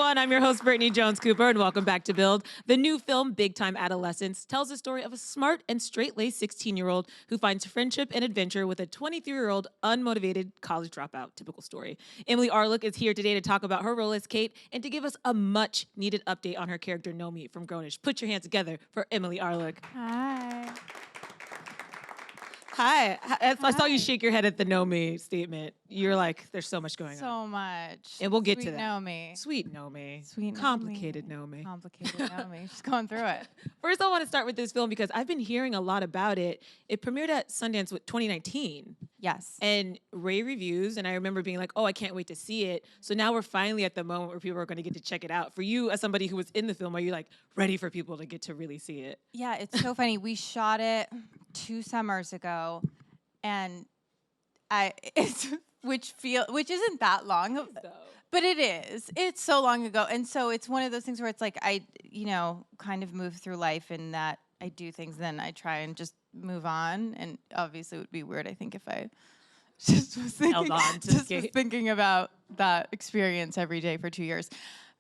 everyone. I'm your host, Brittany Jones Cooper, and welcome back to Build. The new film, Big Time Adolescence, tells the story of a smart and straight-laced 16-year-old who finds friendship and adventure with a 23-year-old unmotivated college dropout. Typical story. Emily Arlook is here today to talk about her role as Kate and to give us a much-needed update on her character, Nomi, from Grownish. Put your hands together for Emily Arlook. Hi. Hi. I saw you shake your head at the Nomi statement. You're like, there's so much going on. So much. And we'll get to that. Nomi. Sweet Nomi. Sweet Complicated Nomi. Complicated Nomi. She's going through it. First, I want to start with this film because I've been hearing a lot about it. It premiered at Sundance with 2019. Yes. And rave reviews, and I remember being like, oh, I can't wait to see it. So now we're finally at the moment where people are going to get to check it out. For you, as somebody who was in the film, are you like ready for people to get to really see it? Yeah, it's so funny. We shot it 2 summers ago, and which isn't that long, but it is. It's so long ago, and so it's one of those things where it's like I kind of move through life in that I do things, then I try and just move on. And obviously, it would be weird, I think, if I just was thinking about that experience every day for 2 years.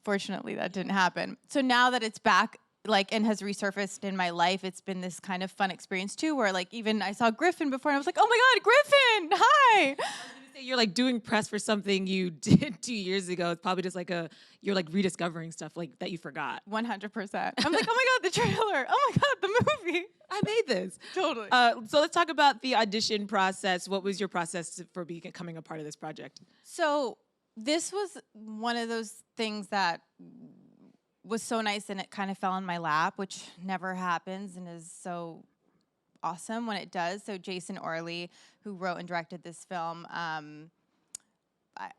Fortunately, that didn't happen. So now that it's back, and has resurfaced in my life, it's been this kind of fun experience too, where even I saw Griffin before and I was like, oh my God, Griffin, hi. I was gonna say, you're like doing press for something you did 2 years ago. It's probably just you're like rediscovering stuff that you forgot. 100%. I'm like, oh my God, the trailer. Oh my God, the movie. I made this. Totally. So let's talk about the audition process. What was your process for becoming a part of this project? So this was one of those things that was so nice, and it kind of fell in my lap, which never happens and is so awesome when it does. So Jason Orley, who wrote and directed this film,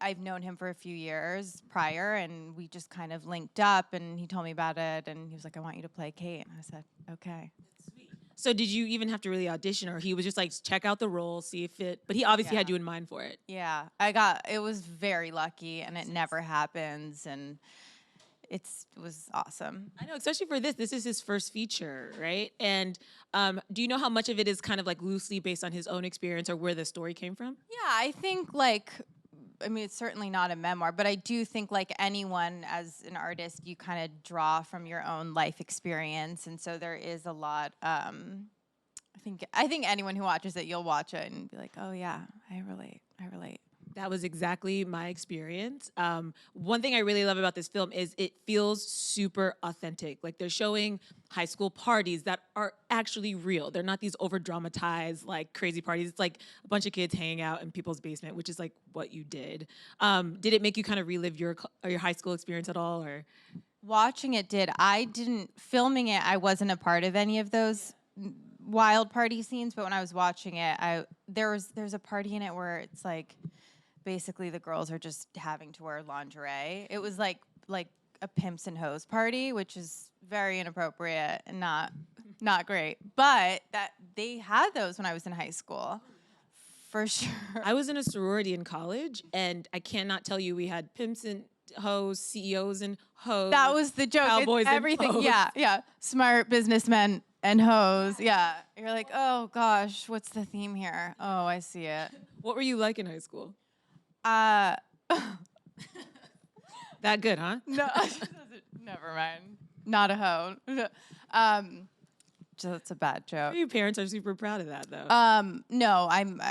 I've known him for a few years prior, and we just kind of linked up, and he told me about it, and he was like, I want you to play Kate. And I said, okay. That's sweet. So did you even have to really audition, or he was just like, check out the role, see if it, but he obviously had you in mind for it. Yeah, it was very lucky, and it never happens, and it was awesome. I know, especially for this. This is his first feature, right? And do you know how much of it is kind of like loosely based on his own experience or where the story came from? Yeah, I think it's certainly not a memoir, but I do think like anyone as an artist, you kind of draw from your own life experience. And so there is a lot, I think anyone who watches it, you'll watch it and be like, oh yeah, I relate. That was exactly my experience. One thing I really love about this film is it feels super authentic. Like they're showing high school parties that are actually real. They're not these over-dramatized, like crazy parties. It's like a bunch of kids hanging out in people's basement, which is like what you did. Did it make you kind of relive your high school experience at all, or? Watching it did. Filming it, I wasn't a part of any of those wild party scenes, but when I was watching it, there's a party in it where it's like, basically the girls are just having to wear lingerie. It was like a pimps and hoes party, which is very inappropriate and not great. But that they had those when I was in high school, for sure. I was in a sorority in college, and I cannot tell you we had pimps and hoes, CEOs and hoes. That was the joke. Cowboys it's everything. And Yeah. Smart businessmen and hoes. Yeah. You're like, oh gosh, what's the theme here? Oh, I see it. What were you like in high school? That good, huh? No, never mind. Not a hoe. That's a bad joke. Your parents are super proud of that, though. No, I'm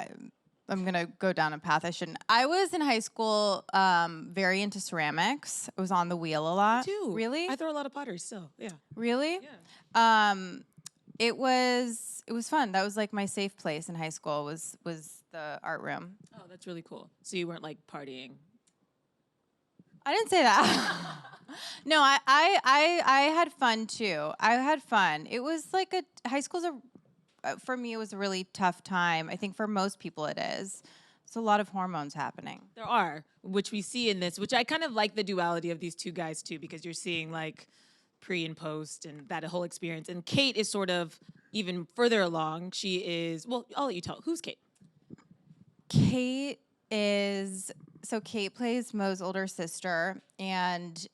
gonna go down a path I shouldn't. I was in high school, very into ceramics. I was on the wheel a lot. Me too. Really? I throw a lot of pottery still. Yeah. Really? Yeah. It was fun. That was like my safe place in high school. Was the art room. Oh, that's really cool. So you weren't like partying. I didn't say that. No, I had fun too. I had fun. It was like high school's for me, it was a really tough time. I think for most people it is. There's a lot of hormones happening. There are, which we see in this, which I kind of like the duality of these two guys too, because you're seeing like pre and post and that whole experience. And Kate is sort of even further along. She is, well, I'll let you tell. Who's Kate? Kate plays Mo's older sister and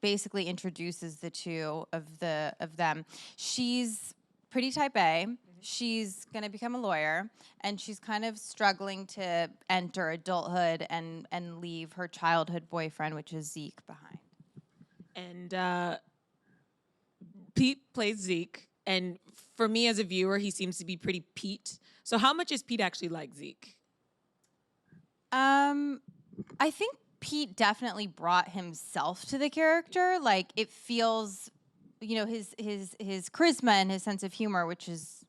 basically introduces the two of them. She's pretty type A. Mm-hmm. She's going to become a lawyer, and she's kind of struggling to enter adulthood and leave her childhood boyfriend, which is Zeke, behind. And Pete plays Zeke. And for me as a viewer, he seems to be pretty Pete. So how much is Pete actually like Zeke? I think Pete definitely brought himself to the character. Like it feels, his charisma and his sense of humor, which is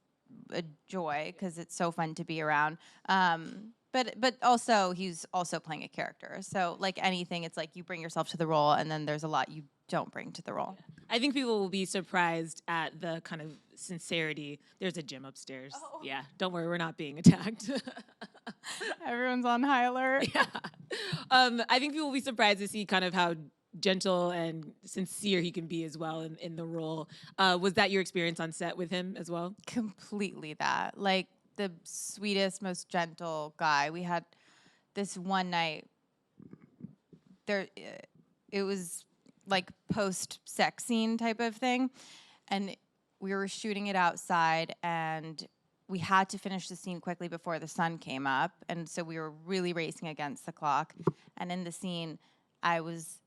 a joy because it's so fun to be around. But also he's also playing a character. So like anything, it's like you bring yourself to the role, and then there's a lot you don't bring to the role. I think people will be surprised at the kind of sincerity. There's a gym upstairs. Oh. Yeah, don't worry, we're not being attacked. Everyone's on high alert. Yeah. I think people will be surprised to see kind of how gentle and sincere he can be as well in the role. Was that your experience on set with him as well? Completely that. Like the sweetest, most gentle guy. We had this one night there, it was like post-sex scene type of thing, and we were shooting it outside, and we had to finish the scene quickly before the sun came up, and so we were really racing against the clock. And in the scene, I was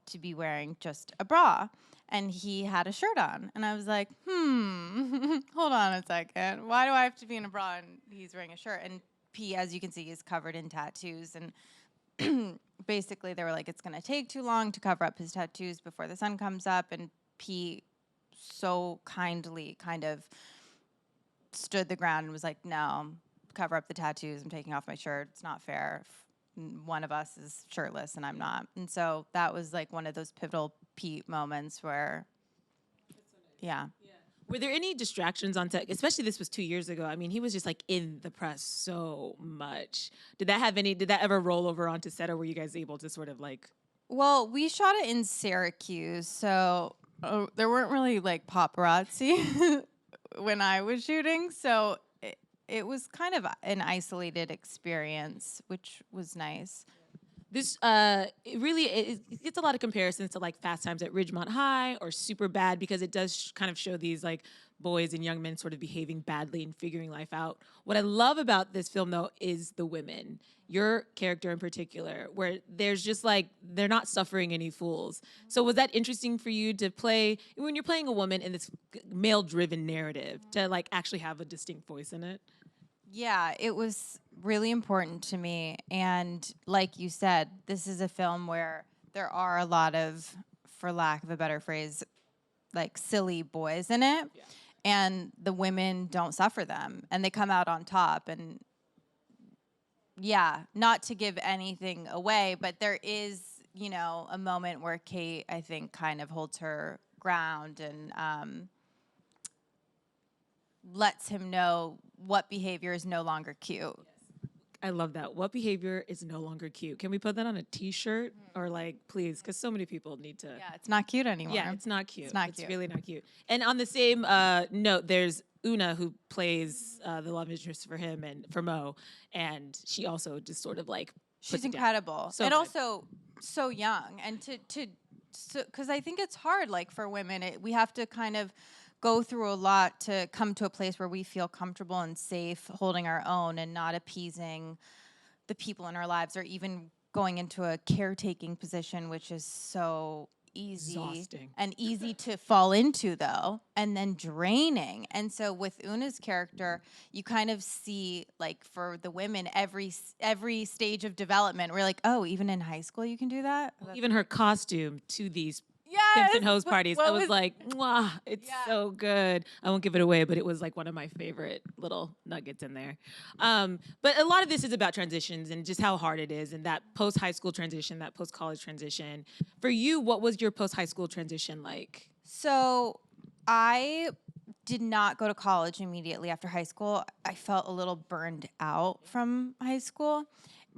to be wearing just a bra, and he had a shirt on, and I was like, hold on a second, why do I have to be in a bra and he's wearing a shirt? And P, as you can see, is covered in tattoos, and basically they were like, it's gonna take too long to cover up his tattoos before the sun comes up. And P so kindly kind of stood the ground and was like, no, cover up the tattoos, I'm taking off my shirt, it's not fair if one of us is shirtless and I'm not. And so that was like one of those pivotal Pete moments where, yeah. Were there any distractions on set? Especially this was 2 years ago. I mean, he was just like in the press so much. Did that ever roll over onto set, or were you guys able to sort of like? Well, we shot it in Syracuse, so there weren't really like paparazzi when I was shooting. So it was kind of an isolated experience, which was nice. This it gets a lot of comparisons to like Fast Times at Ridgemont High or Superbad, because it does kind of show these like boys and young men sort of behaving badly and figuring life out. What I love about this film though is the women, your character in particular, where there's just like they're not suffering any fools. So was that interesting for you to play when you're playing a woman in this male-driven narrative, to like actually have a distinct voice in it? Yeah, it was really important to me. And like you said, this is a film where there are a lot of, for lack of a better phrase, like silly boys in it. Yeah. And the women don't suffer them, and they come out on top. And yeah, not to give anything away, but there is, a moment where Kate, I think, kind of holds her ground and lets him know what behavior is no longer cute. I love that. What behavior is no longer cute? Can we put that on a T-shirt or like, please? Because so many people need to. Yeah, it's not cute anymore. Yeah, it's not cute. It's not cute. It's really not cute. And on the same note, there's Una, who plays the love interest for him and for Mo, and she also just sort of like she's incredible, so and good. Also so young, and because I think it's hard, like for women, we have to kind of go through a lot to come to a place where we feel comfortable and safe holding our own and not appeasing the people in our lives, or even going into a caretaking position, which is so easy. Exhausting. And easy to fall into, though, and then draining. And so with Una's character, you kind of see, like, for the women, every stage of development, we're like, oh, even in high school you can do that? Even her costume to these yes! pimps and hoes parties, I was like, mwah, it's so good. I won't give it away, but it was like one of my favorite little nuggets in there. But a lot of this is about transitions and just how hard it is, and that post-high school transition, that post-college transition. For you, what was your post-high school transition like? So I did not go to college immediately after high school. I felt a little burned out from high school.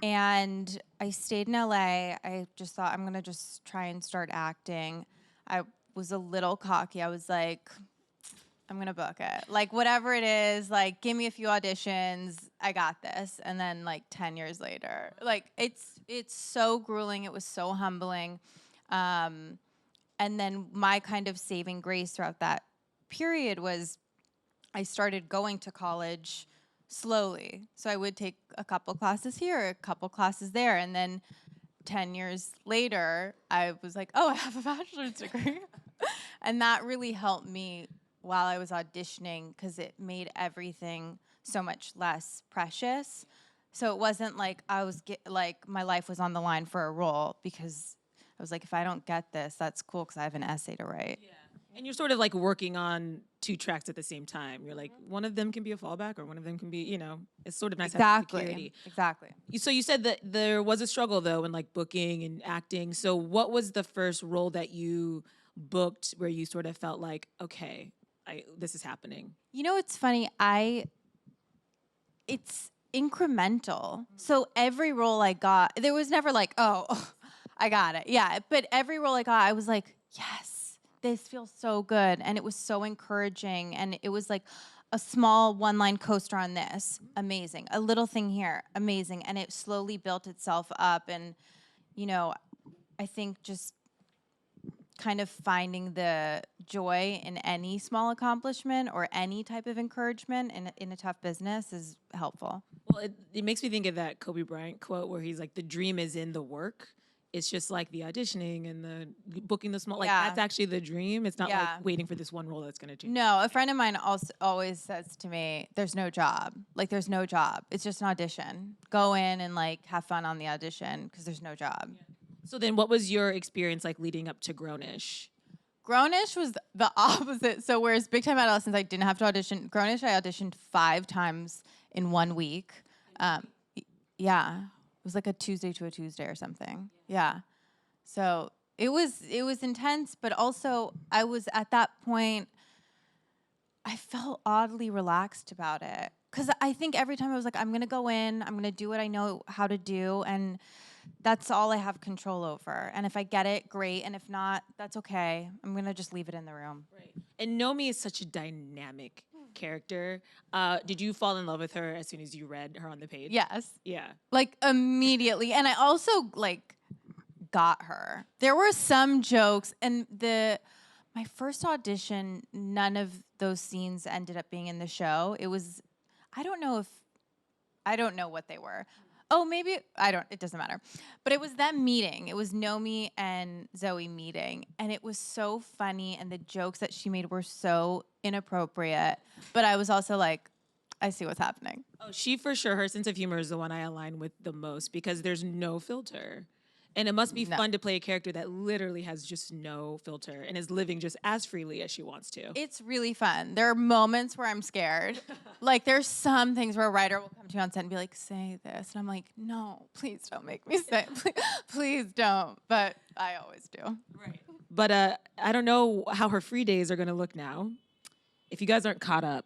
And I stayed in LA. I just thought, I'm going to just try and start acting. I was a little cocky. I was like, I'm going to book it. Like, whatever it is, like, give me a few auditions. I got this. And then, like, 10 years later, like, it's so grueling. It was so humbling. And then my kind of saving grace throughout that period was I started going to college slowly. So I would take a couple classes here, a couple classes there, and then 10 years later, I was like, oh, I have a bachelor's degree. And that really helped me while I was auditioning because it made everything so much less precious. So it wasn't like like my life was on the line for a role because I was like, if I don't get this, that's cool because I have an essay to write. Yeah. And you're sort of like working on 2 tracks at the same time. You're like, one of them can be a fallback or one of them can be, it's sort of nice to have security. Exactly. So you said that there was a struggle though in like booking and acting. So what was the first role that you booked where you sort of felt like, okay, this is happening? You know, it's funny. It's incremental. So every role I got, there was never like, oh, I got it. Yeah. But every role I got, I was like, yes, this feels so good. And it was so encouraging. And it was like a small one-line coaster on this, amazing. A little thing here, amazing. And it slowly built itself up. And, I think just kind of finding the joy in any small accomplishment or any type of encouragement in a tough business is helpful. Well, it makes me think of that Kobe Bryant quote where he's like, the dream is in the work. It's just like the auditioning and the booking the small, like that's actually the dream. It's not like waiting for this one role that's going to change. No, a friend of mine also always says to me, there's no job. Like there's no job. It's just an audition. Go in and like have fun on the audition because there's no job. Yeah. So then what was your experience like leading up to Grownish? Grownish was the opposite. So whereas Big Time Adolescence, I didn't have to audition. Grownish, I auditioned 5 times in 1 week. Yeah. It was like a Tuesday to a Tuesday or something. Yeah. So it was intense, but also I was at that point, I felt oddly relaxed about it. Because I think every time I was like, I'm going to go in, I'm going to do what I know how to do, and that's all I have control over. And if I get it, great. And if not, that's okay. I'm going to just leave it in the room. Right. And Nomi is such a dynamic character. Did you fall in love with her as soon as you read her on the page? Yes. Yeah. Like immediately. And I also like got her. There were some jokes and my first audition, none of those scenes ended up being in the show. It was, I don't know what they were. Oh, maybe, it doesn't matter. But it was them meeting. It was Nomi and Zoe meeting. And it was so funny. And the jokes that she made were so inappropriate. But I was also like, I see what's happening. Oh, she for sure, her sense of humor is the one I align with the most because there's no filter. And it must be fun to play a character that literally has just no filter and is living just as freely as she wants to. It's really fun. There are moments where I'm scared. Like there's some things where a writer will come to you on set and be like, say this. And I'm like, no, please don't make me say it. Please don't. But I always do. Right. But I don't know how her free days are going to look now. If you guys aren't caught up,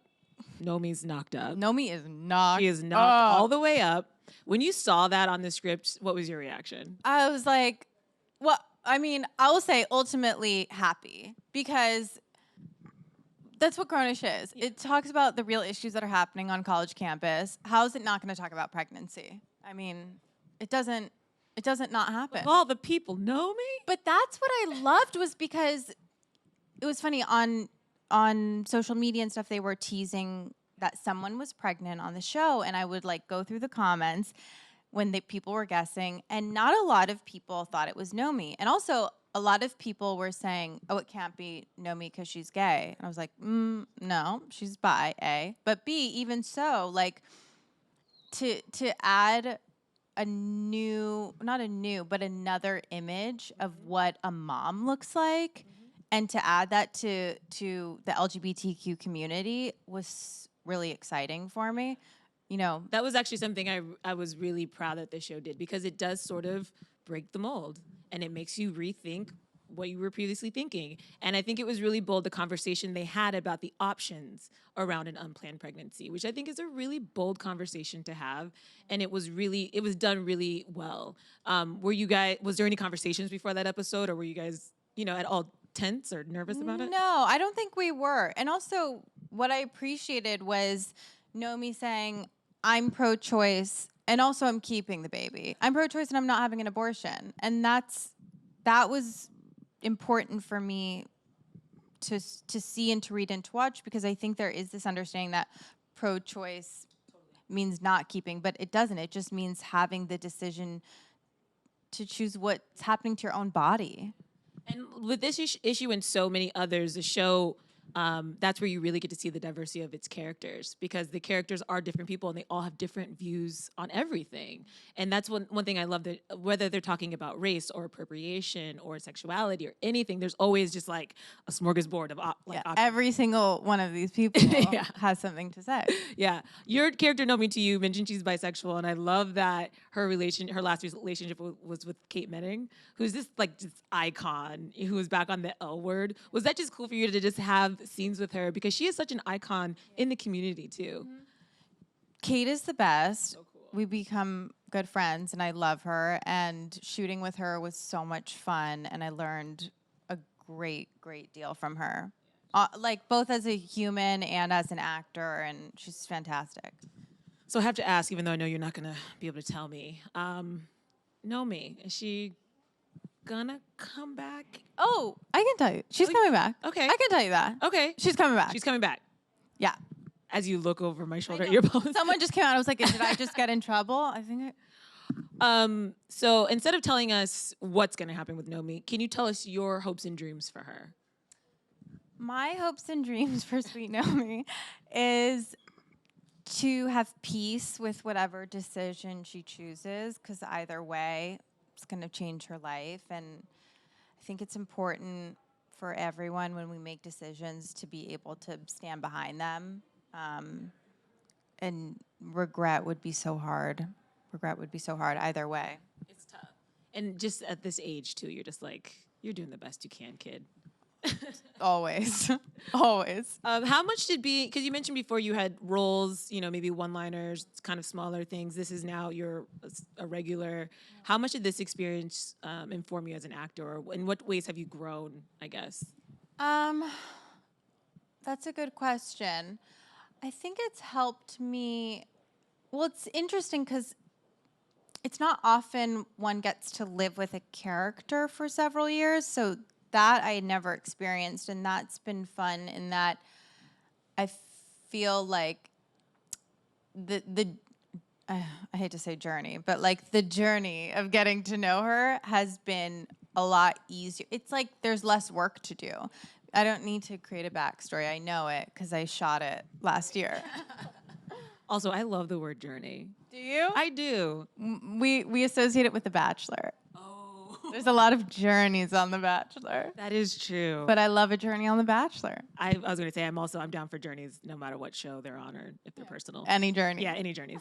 Nomi's knocked up. Nomi is knocked. She is knocked all the way up. When you saw that on the script, what was your reaction? I was like, well, I mean, I will say ultimately happy because that's what Grownish is. Yeah. It talks about the real issues that are happening on college campus. How is it not going to talk about pregnancy? I mean, it doesn't not happen. With all the people know me. But that's what I loved was because it was funny on social media and stuff, they were teasing that someone was pregnant on the show, and I would like go through the comments when people were guessing, and not a lot of people thought it was Nomi. And also a lot of people were saying, oh, it can't be Nomi because she's gay. And I was like, no, she's bi, A. But B, even so, like to add another image of what a mom looks like, and to add that to the LGBTQ community was really exciting for me. That was actually something I was really proud that the show did because it does sort of break the mold and it makes you rethink what you were previously thinking. And I think it was really bold, the conversation they had about the options around an unplanned pregnancy, which I think is a really bold conversation to have. And it was done really well. Was there any conversations before that episode, or were you guys, at all tense or nervous about it? No, I don't think we were. And also what I appreciated was Nomi saying, I'm pro-choice and also I'm keeping the baby. I'm pro-choice and I'm not having an abortion. And that was important for me to see and to read and to watch, because I think there is this understanding that pro-choice means not keeping, but it doesn't. It just means having the decision to choose what's happening to your own body. And with this issue and so many others, the show, that's where you really get to see the diversity of its characters, because the characters are different people and they all have different views on everything. And that's one thing I love, that whether they're talking about race or appropriation or sexuality or anything, there's always just like a smorgasbord of Every single one of these people has something to say. Yeah. Your character, Nomi, to you, mentioned she's bisexual, and I love that her last relationship was with Kate Menning, who's this icon who was back on the L Word. Was that just cool for you to just have scenes with her, because she is such an icon in the community too? Kate is the best. So cool. We become good friends, and I love her. And shooting with her was so much fun, and I learned a great deal from her. Both as a human and as an actor, and she's fantastic. So I have to ask, even though I know you're not going to be able to tell me, Nomi, is she gonna come back? Oh, I can tell you. She's coming back. Okay. I can tell you that. Okay. She's coming back. She's coming back. Yeah. As you look over my shoulder at your post. Someone just came out. I was like, did I just get in trouble? I think So instead of telling us what's going to happen with Nomi, can you tell us your hopes and dreams for her? My hopes and dreams for Sweet Nomi is to have peace with whatever decision she chooses, because either way, it's going to change her life. And I think it's important for everyone when we make decisions to be able to stand behind them. And regret would be so hard. Regret would be so hard either way. It's tough. And just at this age, too, you're just like, you're doing the best you can, kid. Always. Always. How much because you mentioned before you had roles, maybe one-liners, kind of smaller things. This is now you're a regular. How much did this experience inform you as an actor, or in what ways have you grown, I guess? That's a good question. I think it's helped me. Well, it's interesting because it's not often one gets to live with a character for several years. So that I had never experienced, and that's been fun in that I feel like I hate to say journey, but like the journey of getting to know her has been a lot easier. It's like there's less work to do. I don't need to create a backstory. I know it because I shot it last year. Also, I love the word journey. Do you? I do. We associate it with The Bachelor. There's a lot of journeys on The Bachelor. That is true. But I love a journey on The Bachelor. I was going to say, I'm down for journeys no matter what show they're on or if they're personal. Any journey. Yeah, any journeys.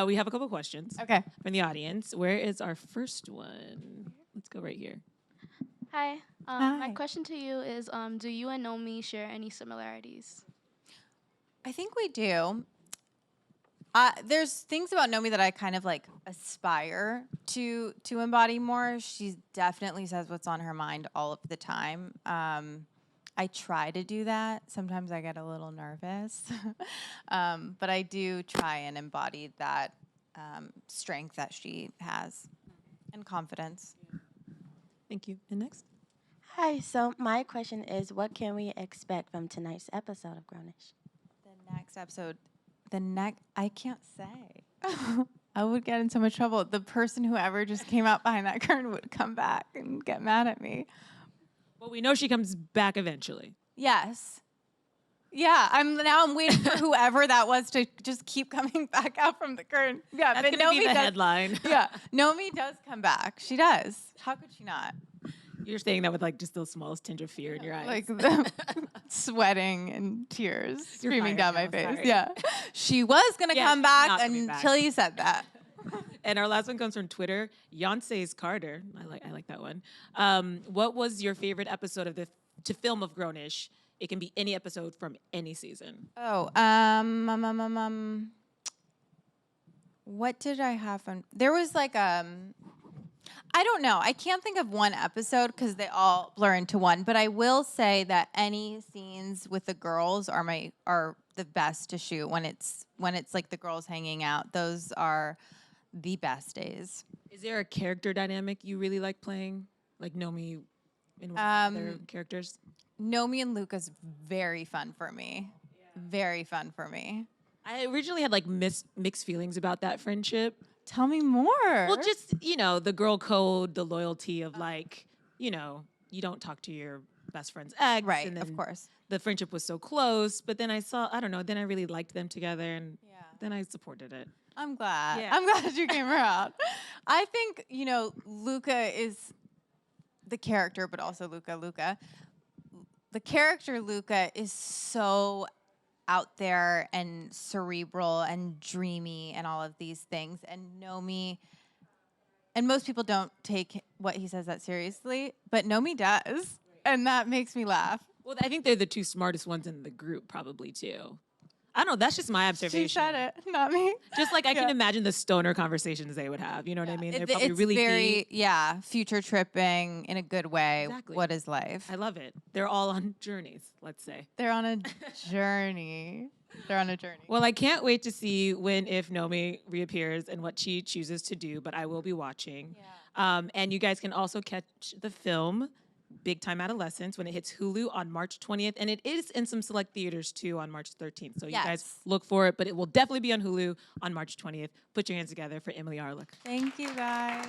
We have a couple questions. Okay. From the audience. Where is our first one? Let's go right here. Hi. Hi. My question to you is, do you and Nomi share any similarities? I think we do. There's things about Nomi that I kind of like aspire to embody more. She definitely says what's on her mind all of the time. I try to do that. Sometimes I get a little nervous. But I do try and embody that strength that she has and confidence. Thank you. And next? Hi, so my question is, what can we expect from tonight's episode of Grownish? The next episode, I can't say. I would get in so much trouble. The person whoever just came out behind that curtain would come back and get mad at me. Well, we know she comes back eventually. Yes. Yeah, I'm waiting for whoever that was to just keep coming back out from the curtain. Yeah, that's but gonna be Nomi the does, headline. Yeah, Nomi does come back. She does. How could she not? You're saying that with like just the smallest tinge of fear in your eyes. Like the sweating and tears streaming down my face. Sorry. Yeah. She was going to come back until you said that. And our last one comes from Twitter. Yonce's Carter. I like that one. What was your favorite episode of to film of Grownish? It can be any episode from any season. Oh, what did I have on? There was like I don't know. I can't think of one episode because they all blur into one. But I will say that any scenes with the girls are the best to shoot when it's like the girls hanging out. Those are the best days. Is there a character dynamic you really like playing, like Nomi and one of the other characters? Nomi and Luca's very fun for me. Yeah. Very fun for me. I originally had like mixed feelings about that friendship. Tell me more. Well, just, you know, the girl code, the loyalty of like, you know, you don't talk to your best friend's ex. Right, And then of course. the friendship was so close, but then I saw, I don't know, then I really liked them together and then I supported it. I'm glad. Yeah. I'm glad you came around. I think, you know, Luca is the character, but also Luca. The character Luca is so out there and cerebral and dreamy and all of these things. And Nomi, and most people don't take what he says that seriously, but Nomi does. And that makes me laugh. Well, I think they're the two smartest ones in the group, probably too. I don't know. That's just my observation. She said it, not me. Just like I can imagine the stoner conversations they would have. You know what I mean? They're probably It's really very, deep. future tripping in a good way. Exactly. What is life? I love it. They're all on journeys, let's say. They're on a journey. They're on a journey. Well, I can't wait to see when, if Nomi reappears and what she chooses to do, but I will be watching. And you guys can also catch the film Big Time Adolescence when it hits Hulu on March 20th. And it is in some select theaters too on March 13th. So you guys look for it, but it will definitely be on Hulu on March 20th. Put your hands together for Emily Arlook. Thank you, guys.